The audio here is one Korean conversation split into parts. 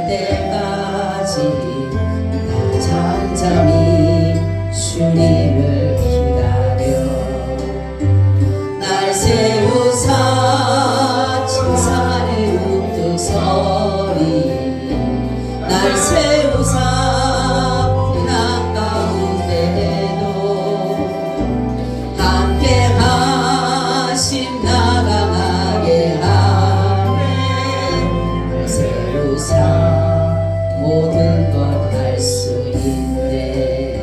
때까지 나 잠잠히 주님을 기다려 날 세우사 칭찬의 우뚝 서리 날 세우사 난 가운데도 함께 하심 나가게 하네 세우사 모든 것 할 수 있네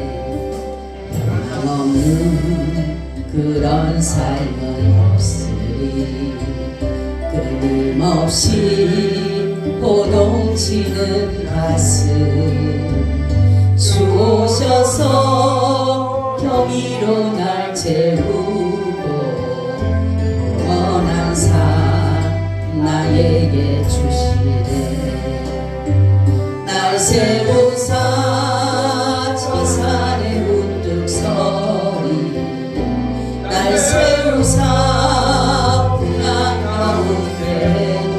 변함없는 그런 삶은 없으리 끊임없이 호동치는 가슴 주 오셔서 경이로 날 채우고 원한 삶 나에게 주시네 날 세우사 저 산에 우뚝 서리 날 세우사 풍랑 가운데도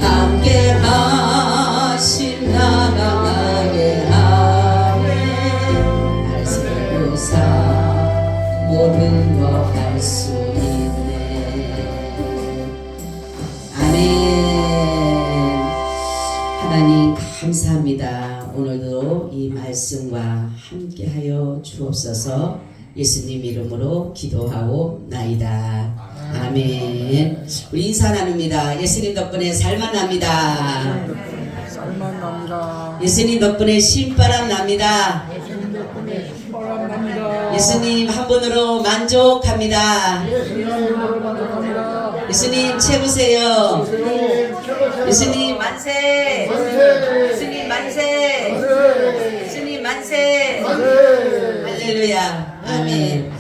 함께 하심 나가게 하네 날 세우사 모든 것 할 수 있네 아멘. 하나님 감사합니다. 오늘도 이 말씀과 함께하여 주옵소서. 예수님 이름으로 기도하고 나이다. 아멘. 우리 인사 나눕니다. 예수님 덕분에 살만 납니다. 살만 납니다. 예수님 덕분에 신바람 납니다. 예수님 덕분에 신바람 납니다. 예수님 한 분으로 만족합니다. 예수님으로 만족합니다. 예수님 최고세요. 예수님 만세. 예수님 만세. 예수님 만세. 할렐루야. 아멘.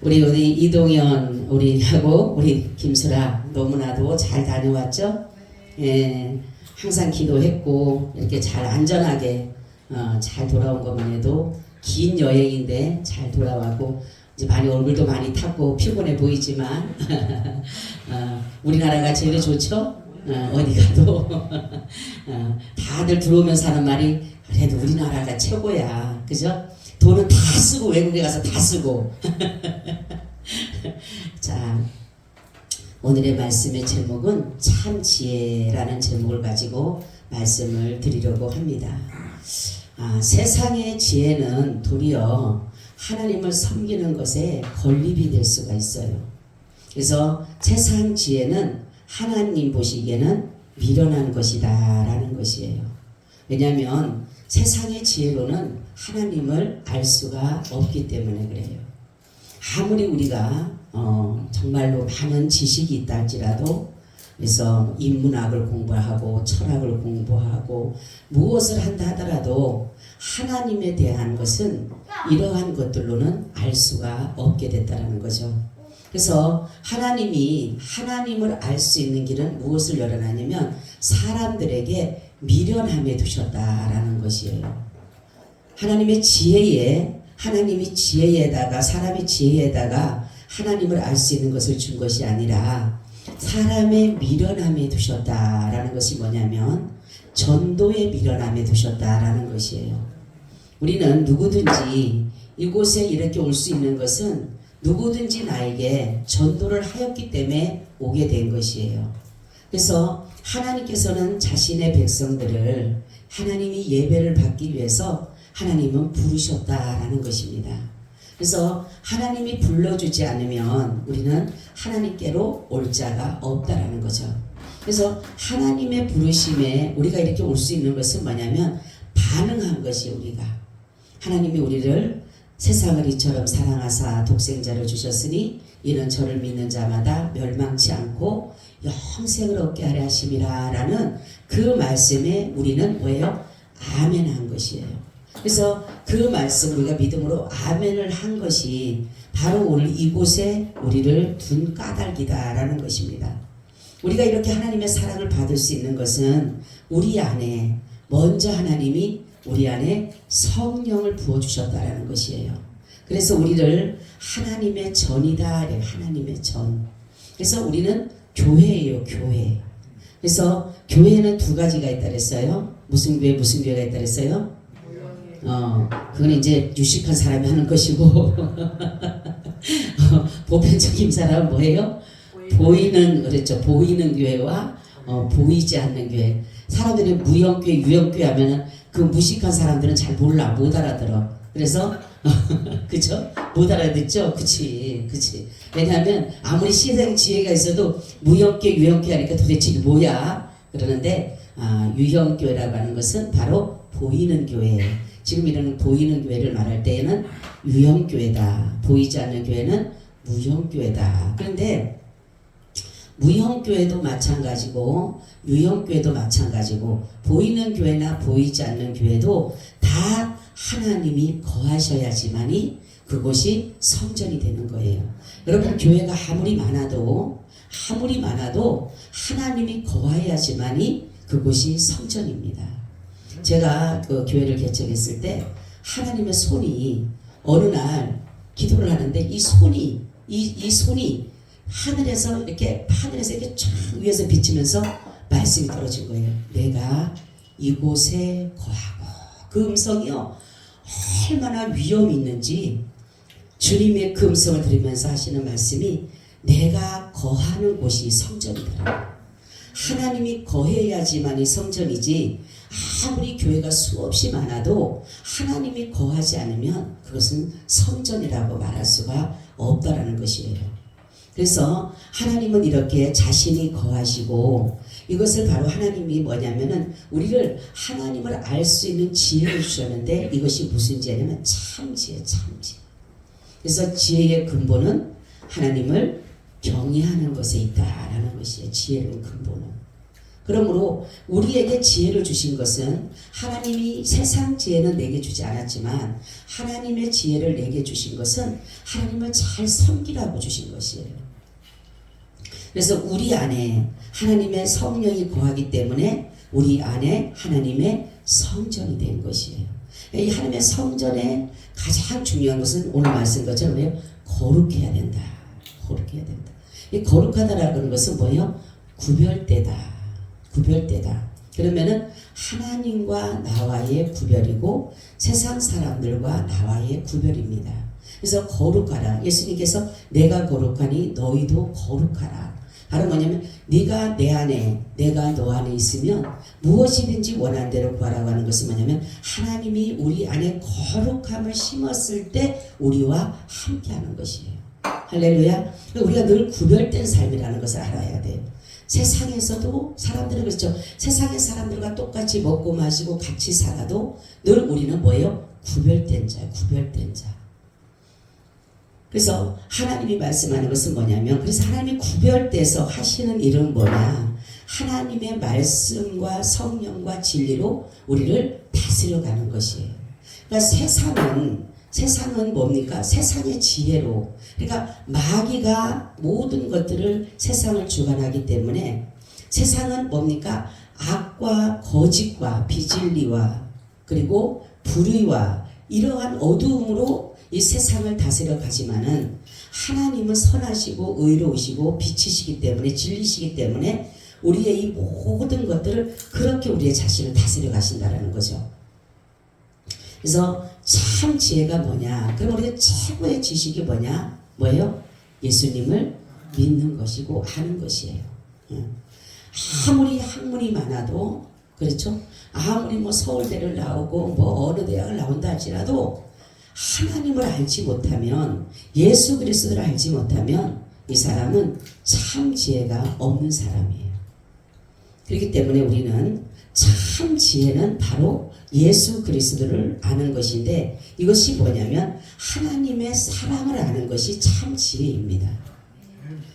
우리 이동현 우리하고 우리 김수라 너무나도 잘 다녀왔죠. 예, 항상 기도했고 이렇게 잘 안전하게 잘 돌아온 것만 해도 긴 여행인데 잘 돌아왔고 이제 많이 얼굴도 많이 탔고 피곤해 보이지만 우리나라가 제일 좋죠. 어디 가도 다들 들어오면서 하는 말이 그래도 우리나라가 최고야. 그죠? 돈은 다 쓰고 외국에 가서 다 쓰고 자 오늘의 말씀의 제목은 참 지혜라는 제목을 가지고 말씀을 드리려고 합니다. 세상의 지혜는 도리어 하나님을 섬기는 것에 건립이 될 수가 있어요. 그래서 세상 지혜는 하나님 보시기에는 미련한 것이다 라는 것이에요. 왜냐하면 세상의 지혜로는 하나님을 알 수가 없기 때문에 그래요. 아무리 우리가 정말로 많은 지식이 있다 할지라도 그래서 인문학을 공부하고 철학을 공부하고 무엇을 한다 하더라도 하나님에 대한 것은 이러한 것들로는 알 수가 없게 됐다는 거죠. 그래서 하나님이 하나님을 알 수 있는 길은 무엇을 열어놨냐면 사람들에게 미련함에 두셨다라는 것이에요. 하나님의 지혜에 하나님이 지혜에다가 사람의 지혜에다가 하나님을 알 수 있는 것을 준 것이 아니라 사람의 미련함에 두셨다라는 것이 뭐냐면 전도의 미련함에 두셨다라는 것이에요. 우리는 누구든지 이곳에 이렇게 올 수 있는 것은 누구든지 나에게 전도를 하였기 때문에 오게 된 것이에요. 그래서 하나님께서는 자신의 백성들을 하나님이 예배를 받기 위해서 하나님은 부르셨다라는 것입니다. 그래서 하나님이 불러주지 않으면 우리는 하나님께로 올 자가 없다라는 거죠. 그래서 하나님의 부르심에 우리가 이렇게 올 수 있는 것은 뭐냐면 반응한 것이 우리가 하나님이 우리를 세상을 이처럼 사랑하사 독생자를 주셨으니 이는 저를 믿는 자마다 멸망치 않고 영생을 얻게 하려 하심이라 라는 그 말씀에 우리는 뭐예요? 아멘한 것이에요. 그래서 그 말씀 우리가 믿음으로 아멘을 한 것이 바로 오늘 이곳에 우리를 둔 까닭이다라는 것입니다. 우리가 이렇게 하나님의 사랑을 받을 수 있는 것은 우리 안에 먼저 하나님이 우리 안에 성령을 부어주셨다라는 것이에요. 그래서 우리를 하나님의 전이다. 하나님의 전. 그래서 우리는 교회예요. 교회. 그래서 교회는 두 가지가 있다 그랬어요. 무슨 교회 무슨 교회가 있다 그랬어요? 그건 이제 유식한 사람이 하는 것이고 보편적인 사람은 뭐예요? 보이는 그랬죠. 보이는 교회와 보이지 않는 교회. 사람들이 무형교회, 유형교회 하면은 그 무식한 사람들은 잘 몰라, 못 알아들어. 그래서 그죠? 못 알아듣죠? 그치. 왜냐하면 아무리 시생 지혜가 있어도 무형교회, 유형교회 하니까 도대체 이게 뭐야? 그러는데 유형교회라고 하는 것은 바로 보이는 교회예요. 지금 이런 보이는 교회를 말할 때에는 유형교회다. 보이지 않는 교회는 무형교회다. 그런데 무형교회도 마찬가지고 유형교회도 마찬가지고 보이는 교회나 보이지 않는 교회도 다 하나님이 거하셔야지만이 그곳이 성전이 되는 거예요. 여러분 교회가 아무리 많아도 하나님이 거하야지만이 그곳이 성전입니다. 제가 그 교회를 개척했을 때 하나님의 손이 어느 날 기도를 하는데 이 손이 하늘에서 이렇게 쫙 위에서 비치면서 말씀이 떨어진 거예요. 내가 이곳에 거하고 그 음성이요 얼마나 위험이 있는지 주님의 그 음성을 들으면서 하시는 말씀이 내가 거하는 곳이 성전이더라. 하나님이 거해야지만이 성전이지 아무리 교회가 수없이 많아도 하나님이 거하지 않으면 그것은 성전이라고 말할 수가 없다라는 것이에요. 그래서 하나님은 이렇게 자신이 거하시고 이것을 바로 하나님이 뭐냐면은 우리를 하나님을 알 수 있는 지혜를 주셨는데 이것이 무슨 지혜냐면 참지혜. 그래서 지혜의 근본은 하나님을 경외하는 것에 있다라는 것이에요. 지혜의 근본은. 그러므로 우리에게 지혜를 주신 것은 하나님이 세상 지혜는 내게 주지 않았지만 하나님의 지혜를 내게 주신 것은 하나님을 잘 섬기라고 주신 것이에요. 그래서 우리 안에 하나님의 성령이 거하기 때문에 우리 안에 하나님의 성전이 된 것이에요. 이 하나님의 성전의 가장 중요한 것은 오늘 말씀 것처럼 거룩해야 된다. 이 거룩하다라는 하는 것은 뭐예요? 구별되다. 그러면은 하나님과 나와의 구별이고 세상 사람들과 나와의 구별입니다. 그래서 거룩하라. 예수님께서 내가 거룩하니 너희도 거룩하라. 바로 뭐냐면 네가 내 안에 내가 너 안에 있으면 무엇이든지 원하는 대로 구하라고 하는 것은 뭐냐면 하나님이 우리 안에 거룩함을 심었을 때 우리와 함께하는 것이에요. 할렐루야. 우리가 늘 구별된 삶이라는 것을 알아야 돼요. 세상에서도 사람들은 그렇죠. 세상의 사람들과 똑같이 먹고 마시고 같이 살아도 늘 우리는 뭐예요? 구별된 자. 그래서 하나님이 말씀하는 것은 뭐냐면 그래서 하나님이 구별돼서 하시는 일은 뭐냐? 하나님의 말씀과 성령과 진리로 우리를 다스려가는 것이에요. 그러니까 세상은 뭡니까? 세상의 지혜로. 그러니까 마귀가 모든 것들을 세상을 주관하기 때문에 세상은 뭡니까? 악과 거짓과 비진리와 그리고 불의와 이러한 어두움으로 이 세상을 다스려 가지만은 하나님은 선하시고 의로우시고 빛이시기 때문에 진리시기 때문에 우리의 이 모든 것들을 그렇게 우리의 자신을 다스려 가신다라는 거죠. 그래서 참 지혜가 뭐냐? 그럼 우리가 최고의 지식이 뭐예요? 예수님을 믿는 것이고 아는 것이에요. 아무리 학문이 많아도 그렇죠? 아무리 뭐 서울대를 나오고 뭐 어느 대학을 나온다 할지라도 하나님을 알지 못하면 예수 그리스도를 알지 못하면 이 사람은 참 지혜가 없는 사람이에요. 그렇기 때문에 우리는 참 지혜는 바로 예수 그리스도를 아는 것인데 이것이 뭐냐면 하나님의 사랑을 아는 것이 참 지혜입니다.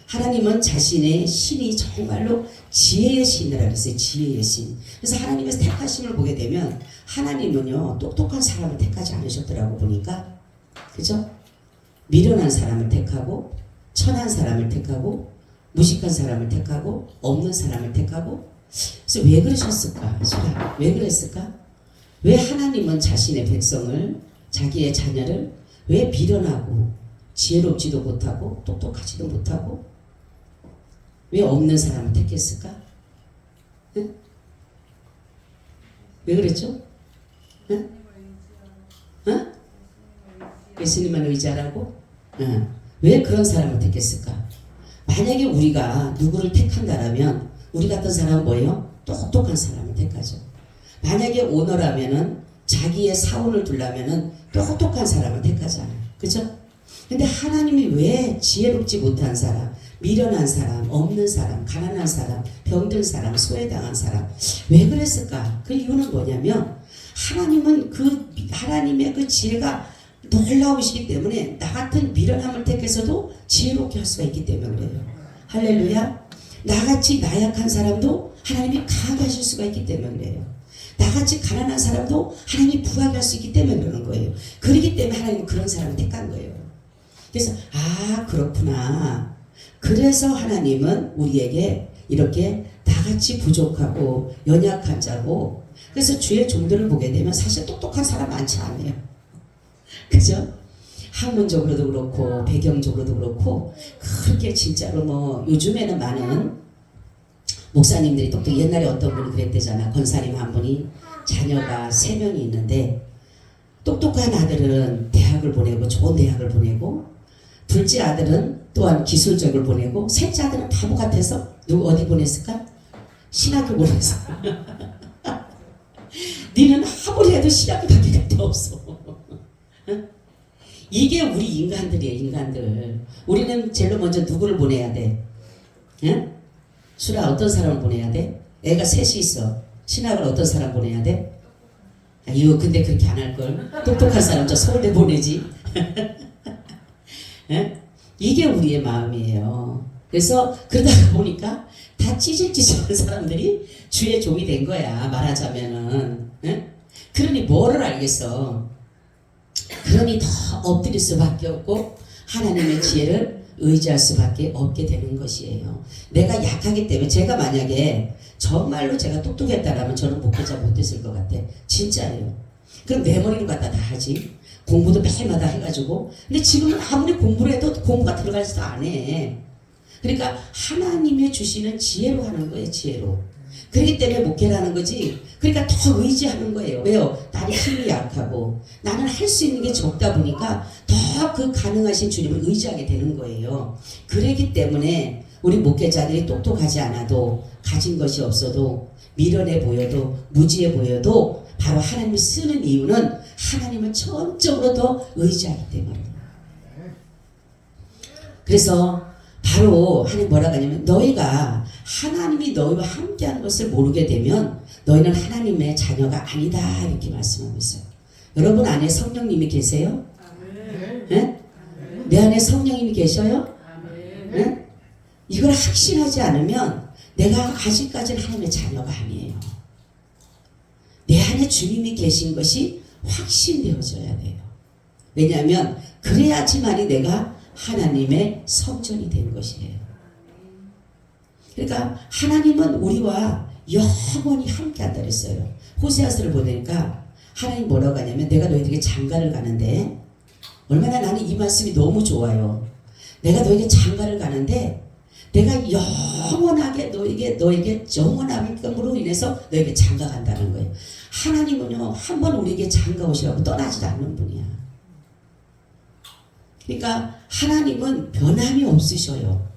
하나님은 자신의 신이 정말로 지혜의 신이라고 했어요. 지혜의 신. 그래서 하나님의 택하심을 보게 되면 하나님은요 똑똑한 사람을 택하지 않으셨더라고 보니까 그죠? 미련한 사람을 택하고 천한 사람을 택하고 무식한 사람을 택하고 없는 사람을 택하고 그래서 왜 그러셨을까? 왜 그랬을까? 왜 하나님은 자신의 백성을 자기의 자녀를 왜 미련하고 지혜롭지도 못하고 똑똑하지도 못하고 왜 없는 사람을 택했을까? 응? 왜 그랬죠? 응? 응? 예수님만 의지하라고? 응. 왜 그런 사람을 택했을까? 만약에 우리가 누구를 택한다라면 우리 같은 사람은 뭐예요? 똑똑한 사람을 택하죠. 만약에 오너라면은 자기의 사원을 두려면은 똑똑한 사람을 택하잖아요. 그죠? 근데 하나님이 왜 지혜롭지 못한 사람, 미련한 사람, 없는 사람, 가난한 사람, 병든 사람, 소외당한 사람 왜 그랬을까? 그 이유는 뭐냐면 하나님은 하나님의 그 지혜가 놀라우시기 때문에 나 같은 미련함을 택해서도 지혜롭게 할 수가 있기 때문에 그래요. 할렐루야. 나같이 나약한 사람도 하나님이 강하게 하실 수가 있기 때문에 그래요. 나같이 가난한 사람도 하나님이 부하게 할 수 있기 때문에 그러는 거예요. 그렇기 때문에 하나님은 그런 사람을 택한 거예요. 그래서 그렇구나. 그래서 하나님은 우리에게 이렇게 나같이 부족하고 연약한 자고, 그래서 주의 종들을 보게 되면 사실 똑똑한 사람 많지 않아요. 그죠? 학문적으로도 그렇고 배경적으로도 그렇고 그렇게 진짜로 뭐 요즘에는 많은 목사님들이 똑똑, 옛날에 어떤 분이 그랬대잖아. 권사님 한 분이 자녀가 3명이 있는데 똑똑한 아들은 대학을 보내고 좋은 대학을 보내고, 둘째 아들은 또한 기술적을 보내고, 셋째 아들은 바보 같아서 누구 어디 보냈을까? 신학교 보냈어. 니는 아무리 해도 신학교 다닐 것도 없어. 이게 우리 인간들이에요. 인간들. 우리는 제일 먼저 누구를 보내야 돼? 응? 수라 어떤 사람을 보내야 돼? 애가 셋이 있어. 신학을 어떤 사람 보내야 돼? 이거 근데 그렇게 안 할걸. 똑똑한 사람 저 서울대 보내지. 이게 우리의 마음이에요. 그래서 그러다가 보니까 다 찌질찌질한 사람들이 주의 종이 된 거야. 말하자면은. 그러니 뭐를 알겠어. 그러니 더 엎드릴 수밖에 없고 하나님의 지혜를 의지할 수밖에 없게 되는 것이에요. 내가 약하기 때문에, 제가 만약에 정말로 제가 똑똑했다라면 저는 목회자 못했을 것 같아. 진짜예요. 그럼 내 머리로 갖다 다 하지. 공부도 매일마다 해가지고. 근데 지금은 아무리 공부를 해도 공부가 들어가지도 않아. 그러니까 하나님이 주시는 지혜로 하는 거예요. 지혜로. 그렇기 때문에 목회라는 거지. 그러니까 더 의지하는 거예요. 왜요? 나는 힘이 약하고 나는 할 수 있는 게 적다 보니까 더 그 가능하신 주님을 의지하게 되는 거예요. 그렇기 때문에 우리 목회자들이 똑똑하지 않아도, 가진 것이 없어도, 미련해 보여도, 무지해 보여도 바로 하나님이 쓰는 이유는 하나님을 전적으로 더 의지하기 때문에. 그래서 바로 하나님 뭐라고 하냐면, 너희가 하나님이 너희와 함께하는 것을 모르게 되면 너희는 하나님의 자녀가 아니다, 이렇게 말씀하고 있어요. 여러분 안에 성령님이 계세요? 네? 내 안에 성령님이 계셔요? 네? 이걸 확신하지 않으면 내가 아직까지는 하나님의 자녀가 아니에요. 내 안에 주님이 계신 것이 확신되어져야 돼요. 왜냐하면 그래야지만이 내가 하나님의 성전이 된 것이에요. 그러니까 하나님은 우리와 영원히 함께한다 그랬어요. 호세아서를 보니까 하나님 뭐라고 하냐면, 내가 너희들에게 장가를 가는데, 얼마나 나는 이 말씀이 너무 좋아요. 내가 너에게 장가를 가는데 내가 영원하게 너에게 영원함으로 인해서 너에게 장가 간다는 거예요. 하나님은요, 한번 우리에게 장가 오시라고 떠나지 않는 분이야. 그러니까 하나님은 변함이 없으셔요.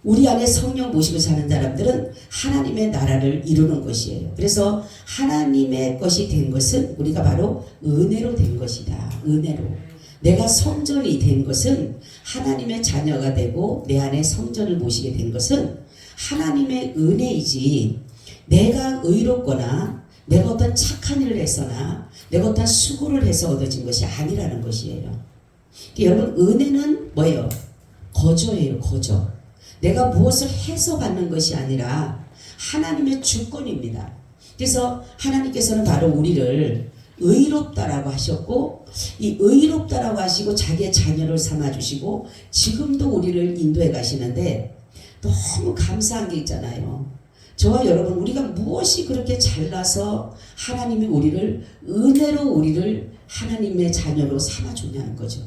우리 안에 성령 모시고 사는 사람들은 하나님의 나라를 이루는 것이에요. 그래서 하나님의 것이 된 것은 우리가 바로 은혜로 된 것이다. 은혜로. 내가 성전이 된 것은, 하나님의 자녀가 되고 내 안에 성전을 모시게 된 것은 하나님의 은혜이지, 내가 의롭거나 내가 어떤 착한 일을 해서나 내가 어떤 수고를 해서 얻어진 것이 아니라는 것이에요. 여러분, 은혜는 뭐예요? 거저예요. 거저. 내가 무엇을 해서 받는 것이 아니라 하나님의 주권입니다. 그래서 하나님께서는 바로 우리를 의롭다라고 하셨고, 이 의롭다라고 하시고 자기의 자녀를 삼아주시고 지금도 우리를 인도해 가시는데, 너무 감사한 게 있잖아요. 저와 여러분, 우리가 무엇이 그렇게 잘나서 하나님이 우리를 은혜로 우리를 하나님의 자녀로 삼아줬냐는 거죠.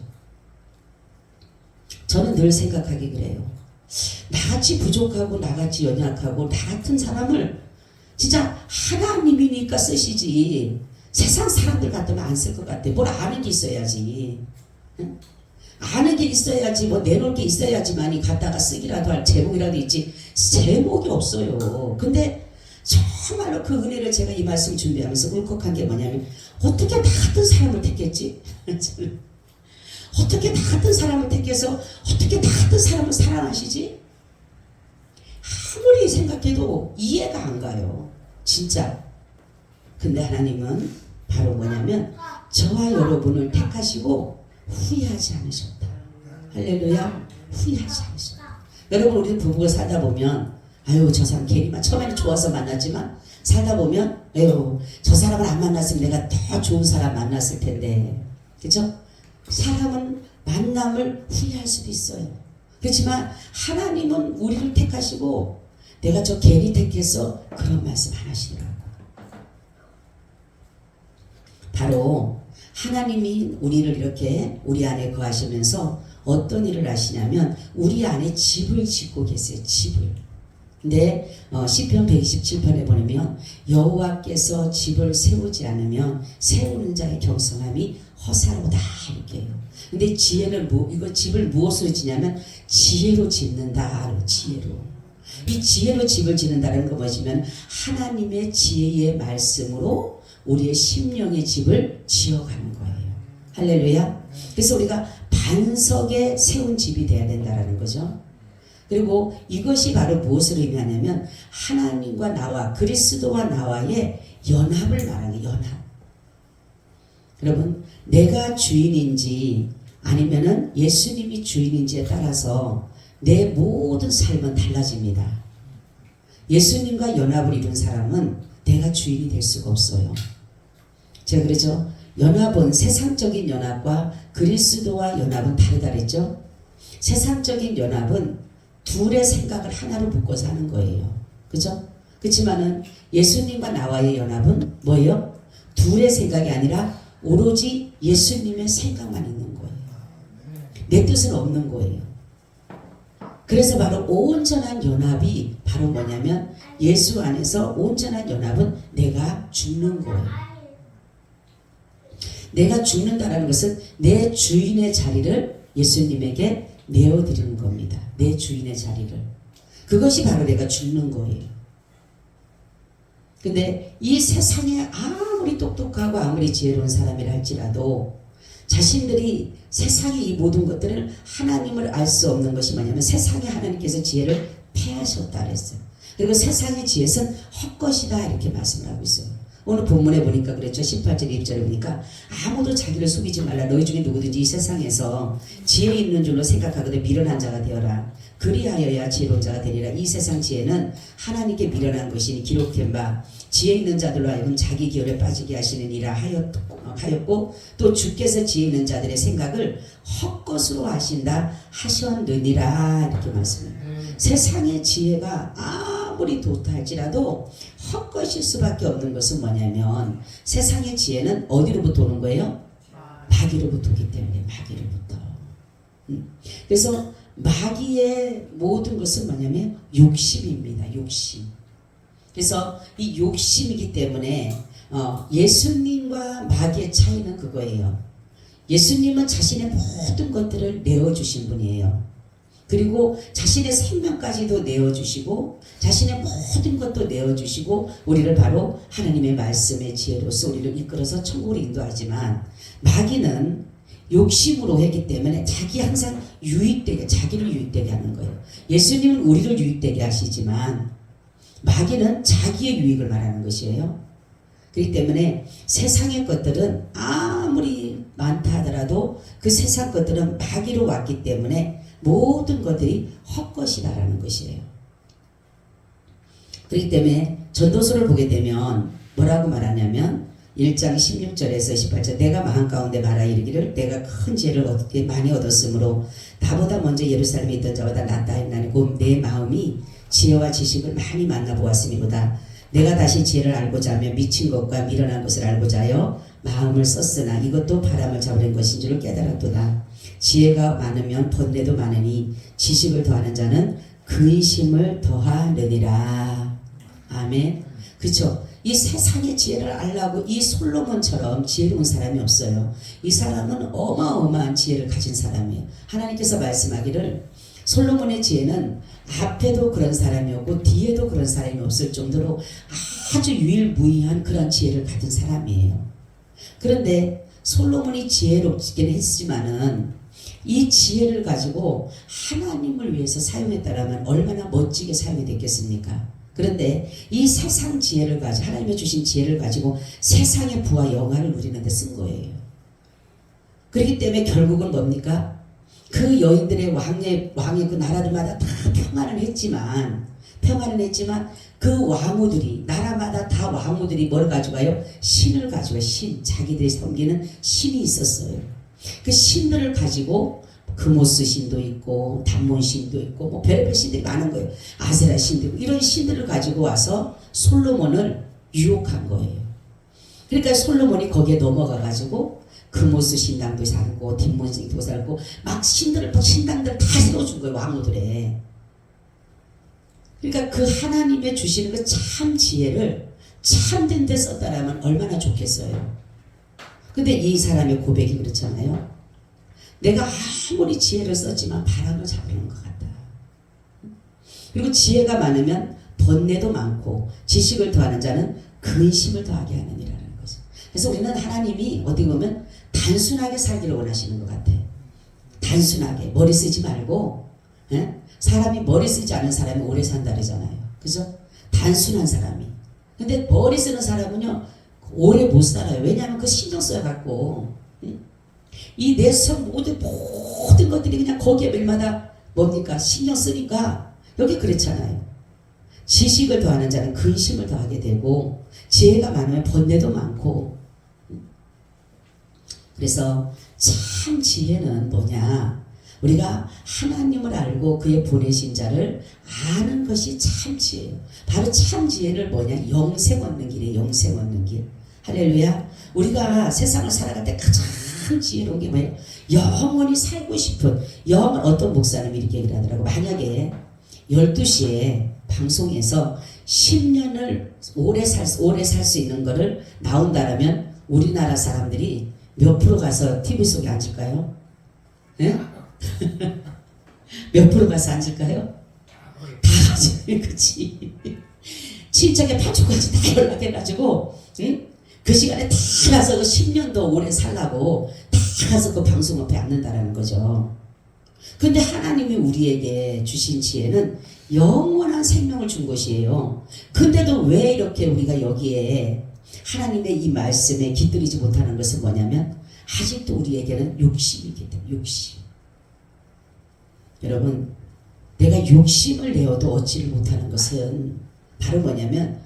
저는 늘 생각하기 그래요. 나같이 부족하고 나같이 연약하고 나 같은 사람을 진짜 하나님이니까 쓰시지 세상 사람들 같으면 안 쓸 것 같아. 뭘 아는 게 있어야지. 응? 아는 게 있어야지 뭐 내놓을 게 있어야지만이 갖다가 쓰기라도 할 제목이라도 있지 제목이 없어요. 근데 정말로 그 은혜를 제가 이 말씀 준비하면서 울컥한 게 뭐냐면 어떻게 나 같은 사람을 택했지? 어떻게 나 같은 사람을 택해서 어떻게 나 같은 사람을 사랑하시지? 아무리 생각해도 이해가 안 가요. 진짜. 근데 하나님은 바로 뭐냐면 저와 여러분을 택하시고 후회하지 않으셨다. 할렐루야. 후회하지 않으셨다. 여러분 우리 부부가 살다 보면 아유 저 사람 괜히만 처음에는 좋아서 만났지만 살다 보면 아유 저 사람을 안 만났으면 내가 더 좋은 사람 만났을 텐데. 그렇죠? 사람은 만남을 후회할 수도 있어요. 그렇지만 하나님은 우리를 택하시고 내가 저 괜히 택해서 그런 말씀 안 하시더라고요. 바로 하나님이 우리를 이렇게 우리 안에 거하시면서 어떤 일을 하시냐면 우리 안에 집을 짓고 계세요. 집을. 근데 시편 127편에 보면 여호와께서 집을 세우지 않으면 세우는 자의 경성함이 허사로다 이렇게요. 근데 지혜는 이거 집을 무엇으로 짓냐면 지혜로 짓는다. 지혜로. 이 지혜로 집을 짓는다는 거 보시면 하나님의 지혜의 말씀으로 우리의 심령의 집을 지어가는 거예요. 할렐루야. 그래서 우리가 반석에 세운 집이 돼야 된다는 거죠. 그리고 이것이 바로 무엇을 의미하냐면 하나님과 나와 그리스도와 나와의 연합을 말하는 거예요. 연합. 여러분 내가 주인인지 아니면은 예수님이 주인인지에 따라서 내 모든 삶은 달라집니다. 예수님과 연합을 이룬 사람은 내가 주인이 될 수가 없어요. 제가 그러죠. 연합은 세상적인 연합과 그리스도와 연합은 다르다 그랬죠. 세상적인 연합은 둘의 생각을 하나로 묶어서 하는 거예요. 그죠? 그렇지만은 예수님과 나와의 연합은 뭐예요? 둘의 생각이 아니라 오로지 예수님의 생각만 있는 거예요. 내 뜻은 없는 거예요. 그래서 바로 온전한 연합이 바로 뭐냐면 예수 안에서 온전한 연합은 내가 죽는 거예요. 내가 죽는다라는 것은 내 주인의 자리를 예수님에게 내어드리는 겁니다. 내 주인의 자리를. 그것이 바로 내가 죽는 거예요. 근데 이 세상에 아무리 똑똑하고 아무리 지혜로운 사람이라 할지라도 자신들이 세상의 이 모든 것들을 하나님을 알 수 없는 것이 뭐냐면 세상에 하나님께서 지혜를 패하셨다 그랬어요. 그리고 세상의 지혜는 헛것이다 이렇게 말씀을 하고 있어요. 오늘 본문에 보니까 그랬죠. 18절 2절에 보니까 아무도 자기를 속이지 말라. 너희 중에 누구든지 이 세상에서 지혜 있는 줄로 생각하거든 미련한 자가 되어라. 그리하여야 지혜로운 자가 되리라. 이 세상 지혜는 하나님께 미련한 것이니 기록된 바 지혜 있는 자들로 하여금 자기 기업에 빠지게 하시느니라 하였고 또 주께서 지혜 있는 자들의 생각을 헛것으로 하신다 하셨느니라 이렇게 말씀해요. 세상의 지혜가 아무리 좋다할지라도 헛것일 수밖에 없는 것은 뭐냐면 세상의 지혜는 어디로부터 오는 거예요? 마귀로부터 오기 때문에 마귀로부터. 그래서 마귀의 모든 것은 뭐냐면 욕심입니다. 욕심. 그래서 이 욕심이기 때문에 예수님과 마귀의 차이는 그거예요. 예수님은 자신의 모든 것들을 내어주신 분이에요. 그리고 자신의 생명까지도 내어주시고 자신의 모든 것도 내어주시고 우리를 바로 하나님의 말씀의 지혜로서 우리를 이끌어서 천국으로 인도하지만 마귀는 욕심으로 했기 때문에 자기 항상 유익되게 자기를 유익되게 하는 거예요. 예수님은 우리를 유익되게 하시지만 마귀는 자기의 유익을 말하는 것이에요. 그렇기 때문에 세상의 것들은 아무리 많다 하더라도 그 세상 것들은 마귀로 왔기 때문에 모든 것들이 헛것이다라는 것이에요. 그렇기 때문에 전도서를 보게 되면 뭐라고 말하냐면 1장 16절에서 18절 내가 마음 가운데 말하 이르기를 내가 큰 지혜를 많이 얻었으므로 나보다 먼저 예루살렘에 있던 자보다 낫다 했나니 곧 내 마음이 지혜와 지식을 많이 만나보았으니보다 내가 다시 지혜를 알고자 하며 미친 것과 미련한 것을 알고자 하여 마음을 썼으나 이것도 바람을 잡으려는 것인 줄을 깨달았도다. 지혜가 많으면 번뇌도 많으니 지식을 더하는 자는 근심을 더하느니라. 아멘. 그렇죠. 이 세상의 지혜를 알라고 이 솔로몬처럼 지혜로운 사람이 없어요. 이 사람은 어마어마한 지혜를 가진 사람이에요. 하나님께서 말씀하기를 솔로몬의 지혜는 앞에도 그런 사람이었고 뒤에도 그런 사람이 없을 정도로 아주 유일무이한 그런 지혜를 가진 사람이에요. 그런데 솔로몬이 지혜롭긴 했지만은 이 지혜를 가지고 하나님을 위해서 사용했다라면 얼마나 멋지게 사용이 됐겠습니까? 그런데 이 세상 지혜를 가지고 하나님의 주신 지혜를 가지고 세상의 부와 영화를 누리는 데 쓴 거예요. 그렇기 때문에 결국은 뭡니까? 그 여인들의 왕의 그 나라들마다 다 평안을 했지만 그 왕후들이 나라마다 다 왕후들이 뭘 가져가요? 신을 가져가요. 신. 자기들이 섬기는 신이 있었어요. 그 신들을 가지고 금오스 신도 있고 단몬 신도 있고 뭐 별의별 신들이 많은 거예요. 아세라 신도 있고 이런 신들을 가지고 와서 솔로몬을 유혹한 거예요. 그러니까 솔로몬이 거기에 넘어가 가지고 금오스 신당도 살고 뒷몬 신도 살고 막 신당들 다 세워준 거예요. 왕후들에. 그러니까 그 하나님의 주시는 그 참 지혜를 참된 데 썼다라면 얼마나 좋겠어요. 근데 이 사람의 고백이 그렇잖아요. 내가 아무리 지혜를 썼지만 바람을 잡는 것 같다. 그리고 지혜가 많으면 번뇌도 많고 지식을 더하는 자는 근심을 더하게 하느니라는 거죠. 그래서 우리는 하나님이 어디 보면 단순하게 살기를 원하시는 것 같아. 단순하게 머리 쓰지 말고 사람이 머리 쓰지 않은 사람이 오래 산다 그러잖아요. 그죠? 단순한 사람이. 근데 머리 쓰는 사람은요 오래 못 살아요. 왜냐하면 그 신경 써갖고 이 내 성 모든 것들이 그냥 거기에 밀마다 뭡니까? 신경 쓰니까 여기 그렇잖아요. 지식을 더하는 자는 근심을 더하게 되고 지혜가 많으면 번뇌도 많고. 그래서 참 지혜는 뭐냐? 우리가 하나님을 알고 그의 보내신 자를 아는 것이 참 지혜예요. 바로 참 지혜를 뭐냐? 영생 얻는 길이에요. 영생 얻는 길. 할렐루야. 우리가 세상을 살아갈 때 가장 지혜로운 게 뭐예요? 영원히 살고 싶은 어떤 목사님이 이렇게 얘기를 하더라고. 만약에 12시에 방송에서 10년을 오래 살 수 있는 거를 나온다라면 우리나라 사람들이 몇 프로 가서 TV 속에 앉을까요? 네? 몇 프로 가서 앉을까요? 다 가지. 그치? 친척의 파초까지 다 연락해가지고 응? 그 시간에 다 가서 그 10년도 오래 살라고 다 가서 그 방송 앞에 앉는다라는 거죠. 근데 하나님이 우리에게 주신 지혜는 영원한 생명을 준 것이에요. 근데도 왜 이렇게 우리가 여기에 하나님의 이 말씀에 깃들이지 못하는 것은 뭐냐면 아직도 우리에게는 욕심이 있기 때문에 욕심. 여러분 내가 욕심을 내어도 얻지를 못하는 것은 바로 뭐냐면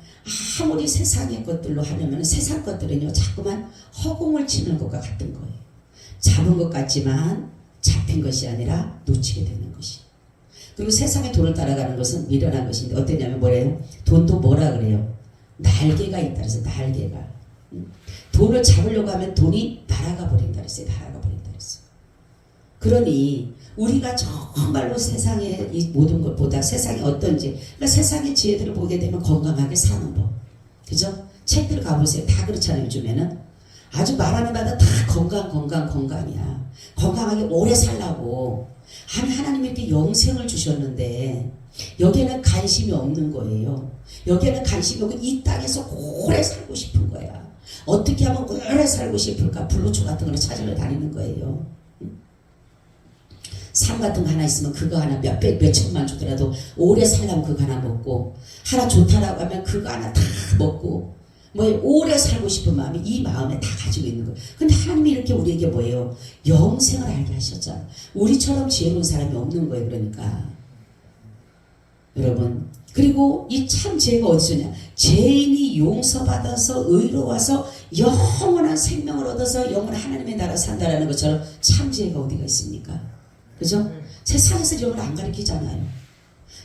아무리 세상의 것들로 하려면 세상 것들은요 자꾸만 허공을 치는 것과 같은 거예요. 잡은 것 같지만 잡힌 것이 아니라 놓치게 되는 것이. 그리고 세상의 돈을 따라가는 것은 미련한 것인데 어떠냐면 뭐래요? 돈도 뭐라 그래요? 날개가 있다 그래서 날개가. 돈을 잡으려고 하면 돈이 날아가 버린다 그랬어요. 날아가 버린다 그랬어요. 그러니 우리가 정말로 세상의 이 모든 것보다 세상이 어떤지 그러니까 세상의 지혜들을 보게 되면 건강하게 사는 법. 그죠? 책들 가보세요. 다 그렇잖아요. 요즘에는. 아주 말하는 바다 다 건강이야. 건강하게 오래 살라고. 하나님이 이렇게 영생을 주셨는데 여기에는 관심이 없는 거예요. 여기에는 관심이 없고 이 땅에서 오래 살고 싶은 거야. 어떻게 하면 오래 살고 싶을까? 블루투 같은 걸 찾으러 다니는 거예요. 상 같은 거 하나 있으면 그거 하나 몇 천만 주더라도 오래 살려면 그거 하나 먹고 하나 좋다라고 하면 그거 하나 다 먹고 뭐 오래 살고 싶은 마음이 이 마음에 다 가지고 있는 거예요. 근데 하나님이 이렇게 우리에게 뭐예요? 영생을 알게 하셨잖아요. 우리처럼 지혜로운 사람이 없는 거예요. 그러니까 여러분 그리고 이 참 지혜가 어디서 오냐? 죄인이 용서받아서 의로워서 영원한 생명을 얻어서 영원한 하나님의 나라 산다라는 것처럼 참 지혜가 어디가 있습니까? 그죠? 세상에서 영을 안 가르치잖아요.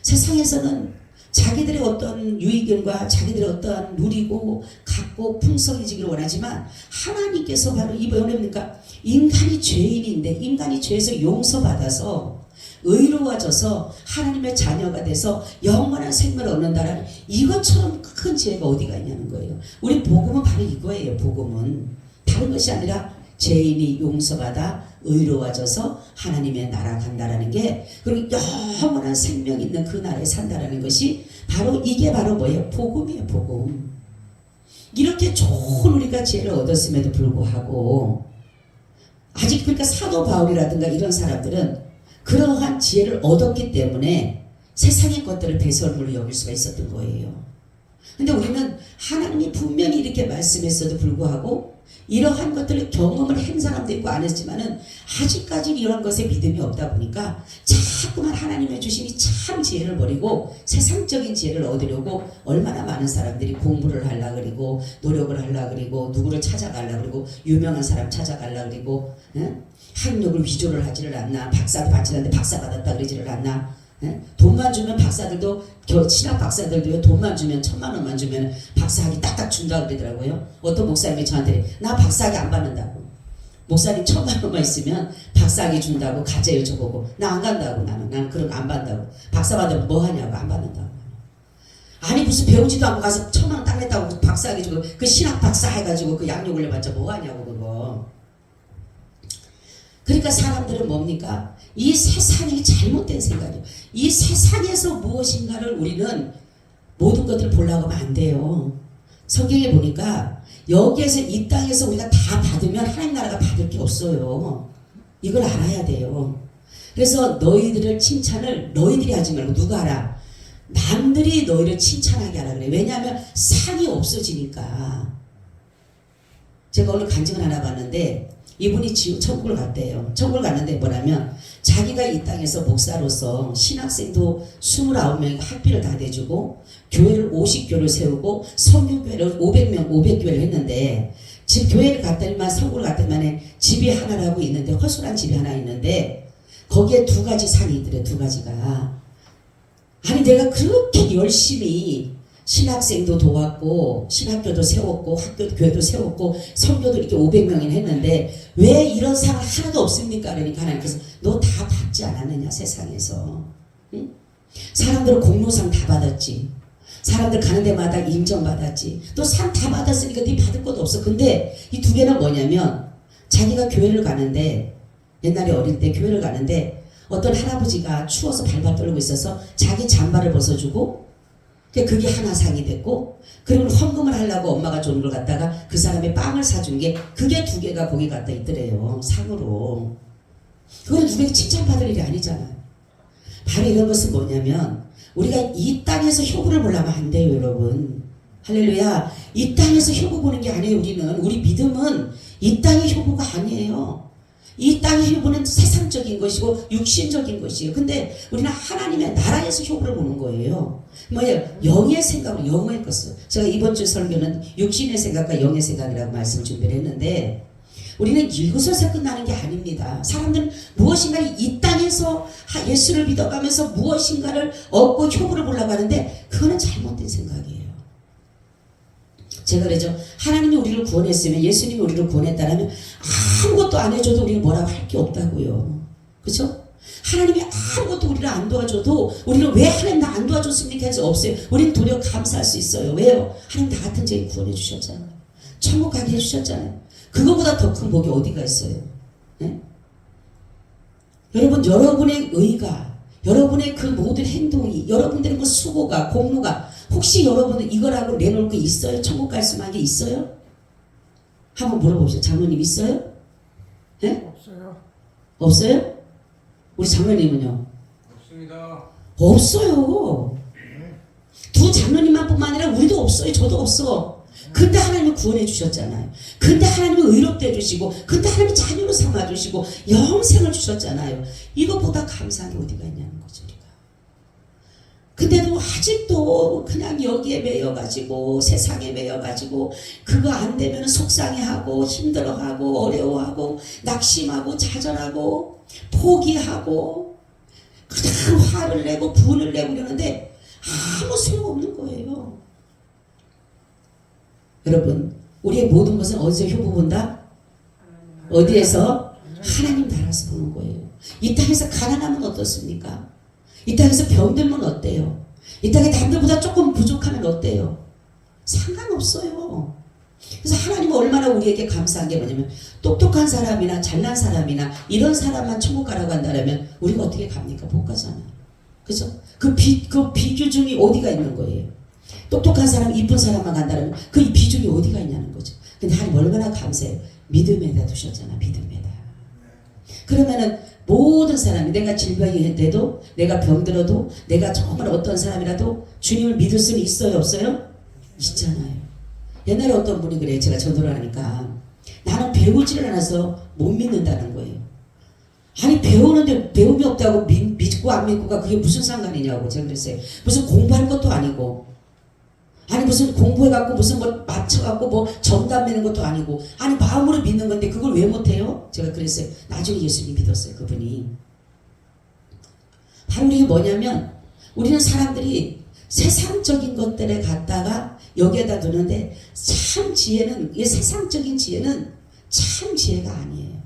세상에서는 자기들의 어떤 유익견과 자기들의 어떤 누리고 갖고 풍성해지기를 원하지만 하나님께서 바로 이번에 보니까 인간이 죄인인데 인간이 죄에서 용서받아서 의로워져서 하나님의 자녀가 돼서 영원한 생명을 얻는다라는 이것처럼 큰 지혜가 어디가 있냐는 거예요. 우리 복음은 바로 이거예요. 복음은 다른 것이 아니라 죄인이 용서받아 의로워져서 하나님의 나라 간다라는 게 그리고 영원한 생명 있는 그 나라에 산다라는 것이 바로 이게 바로 뭐예요? 복음이에요. 복음. 이렇게 좋은 우리가 지혜를 얻었음에도 불구하고 아직 그러니까 사도 바울이라든가 이런 사람들은 그러한 지혜를 얻었기 때문에 세상의 것들을 배설물로 여길 수가 있었던 거예요. 근데 우리는 하나님이 분명히 이렇게 말씀했어도 불구하고 이러한 것들을 경험을 한 사람도 있고 안 했지만은 아직까지 이러한 것에 믿음이 없다 보니까 자꾸만 하나님의 주심이 참 지혜를 버리고 세상적인 지혜를 얻으려고 얼마나 많은 사람들이 공부를 하려 그리고 노력을 하려 그리고 누구를 찾아가려 그리고 유명한 사람 찾아가려 그리고 학력을 위조를 하지를 않나 박사도 받지 않는데 박사 받았다 그러지를 않나 돈만 주면 박사들도 신학 박사들도 돈만 주면 1,000,000원만 주면 박사학위 딱딱 준다 그러더라고요. 어떤 목사님이 저한테 나 박사학위 안 받는다고. 목사님 1,000,000원만 있으면 박사학위 준다고 가재요 저보고 나 안 간다고 나는 그런 거 안 받는다고. 박사 받으면 뭐 하냐고 안 받는다고. 아니 무슨 배우지도 않고 가서 1,000,000원 딱 냈다고 박사학위 주고 그 신학 박사 해가지고 그 양력 올려봤자 뭐 하냐고 그거. 그러니까 사람들은 뭡니까? 이 세상이 잘못된 생각이에요. 이 세상에서 무엇인가를 우리는 모든 것들을 보려고 하면 안 돼요. 성경에 보니까 여기에서 이 땅에서 우리가 다 받으면 하나님 나라가 받을 게 없어요. 이걸 알아야 돼요. 그래서 너희들을 칭찬을 너희들이 하지 말고 누가 하라? 남들이 너희를 칭찬하게 하라 그래. 왜냐하면 상이 없어지니까. 제가 오늘 간증을 하나 봤는데 이분이 천국을 갔대요. 천국을 갔는데 뭐냐면 자기가 이 땅에서 목사로서 신학생도 29명 학비를 다 대주고 교회를 50교를 세우고 성교회를 500교회를 했는데 집 교회를 갔더니만 성국을 갔더니만 집이 하나라고 있는데 허술한 집이 하나 있는데 거기에 두 가지 산이 있더래. 두 가지가. 아니 내가 그렇게 열심히 신학생도 도왔고 신학교도 세웠고 교회도 세웠고 성교도 이렇게 500명이나 했는데 왜 이런 상 하나도 없습니까? 그러니까 하나님께서 너 다 받지 않았느냐 세상에서. 응? 사람들은 공로상 다 받았지. 사람들 가는 데마다 인정받았지. 또 상 다 받았으니까 네 받을 것도 없어. 근데 이 두 개는 뭐냐면 자기가 교회를 가는데 옛날에 어릴 때 교회를 가는데 어떤 할아버지가 추워서 발발 떨고 있어서 자기 잠바를 벗어주고 그게 하나 상이 됐고 그리고 헌금을 하려고 엄마가 준 걸 갖다가 그 사람이 빵을 사준 게 그게 두 개가 거기 갖다 있더래요. 상으로. 그건 누구에게 칭찬받을 일이 아니잖아요. 바로 이런 것은 뭐냐면 우리가 이 땅에서 효구를 보려면 안 돼요 여러분. 할렐루야. 이 땅에서 효구 보는 게 아니에요. 우리 믿음은 이 땅의 효구가 아니에요. 이 땅의 효구는 세상적인 것이고 육신적인 것이에요. 근데 우리는 하나님의 나라에서 효구를 보는 거예요. 뭐예요? 영의 생각으로 영의 것을. 제가 이번 주 설교는 육신의 생각과 영의 생각이라고 말씀을 준비를 했는데 우리는 이것에서 끝나는 게 아닙니다. 사람들은 무엇인가 이 땅에서 예수를 믿어가면서 무엇인가를 얻고 효구를 보려고 하는데 그거는 잘못된 생각이에요. 제가 그러죠. 하나님이 우리를 구원했으면 예수님이 우리를 구원했다라면 아무것도 안 해줘도 우리는 뭐라고 할 게 없다고요. 그렇죠? 하나님이 아무것도 우리를 안 도와줘도 우리는 왜 하나님 나 안 도와줬습니까? 해서 없어요. 우리는 도리어 감사할 수 있어요. 왜요? 하나님 나 같은 죄인 구원해 주셨잖아요. 천국 가게 해주셨잖아요. 그거보다 더 큰 복이 어디가 있어요? 네? 여러분 여러분의 의가 여러분의 그 모든 행동이 여러분들의 그 수고가 공로가 혹시 여러분은 이거라고 내놓을 게 있어요? 천국 갈 수만 게 있어요? 한번 물어보시죠. 장로님 있어요? 네? 없어요. 없어요? 우리 장로님은요? 없습니다. 없어요. 두 장로님만 뿐만 아니라 우리도 없어요. 저도 없어. 근데 하나님은 구원해 주셨잖아요. 근데 하나님은 의롭게 해주시고 근데 하나님은 자녀로 삼아주시고 영생을 주셨잖아요. 이것보다 감사한 게 어디가 있냐는 거죠. 우리가. 근데도 아직도 그냥 여기에 매여가지고 세상에 매여가지고 그거 안 되면 속상해하고 힘들어하고 어려워하고 낙심하고 좌절하고 포기하고 그냥 화를 내고 분을 내고 그러는데 아무 소용없는 거예요. 여러분, 우리의 모든 것은 어디서 효부 본다? 어디에서? 하나님 나라에서 보는 거예요. 이 땅에서 가난하면 어떻습니까? 이 땅에서 병들면 어때요? 이 땅에 남들보다 조금 부족하면 어때요? 상관없어요. 그래서 하나님은 얼마나 우리에게 감사한 게 뭐냐면 똑똑한 사람이나 잘난 사람이나 이런 사람만 천국 가라고 한다면 우리가 어떻게 갑니까? 못 가잖아요. 그죠? 그 비교중이 어디가 있는 거예요? 똑똑한 사람, 이쁜 사람만 간다면 그 비중이 어디가 있냐는 거죠. 근데 하나님 얼마나 감사해요. 믿음에다 두셨잖아. 믿음에다. 그러면은 모든 사람이 내가 질병이 돼도 내가 병들어도 내가 정말 어떤 사람이라도 주님을 믿을 수는 있어요? 없어요? 있잖아요. 옛날에 어떤 분이 그래요. 제가 전도를 하니까 나는 배우지를 않아서 못 믿는다는 거예요. 아니 배우는데 배움이 없다고 믿고 안 믿고가 그게 무슨 상관이냐고 제가 그랬어요. 무슨 공부할 것도 아니고 아니 무슨 공부해갖고 무슨 뭐 맞춰갖고 뭐 정답 내는 것도 아니고 아니 마음으로 믿는 건데 그걸 왜 못해요? 제가 그랬어요. 나중에 예수님 믿었어요. 그분이. 바로 이게 뭐냐면 우리는 사람들이 세상적인 것들에 갖다가 여기에다 두는데 참 지혜는 이 세상적인 지혜는 참 지혜가 아니에요.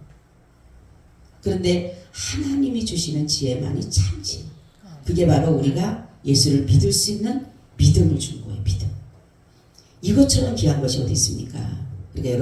그런데 하나님이 주시는 지혜만이 참 지혜. 그게 바로 우리가 예수를 믿을 수 있는 믿음을 준 거예요. 믿음. 이것처럼 귀한 것이 어디 있습니까? 그러니까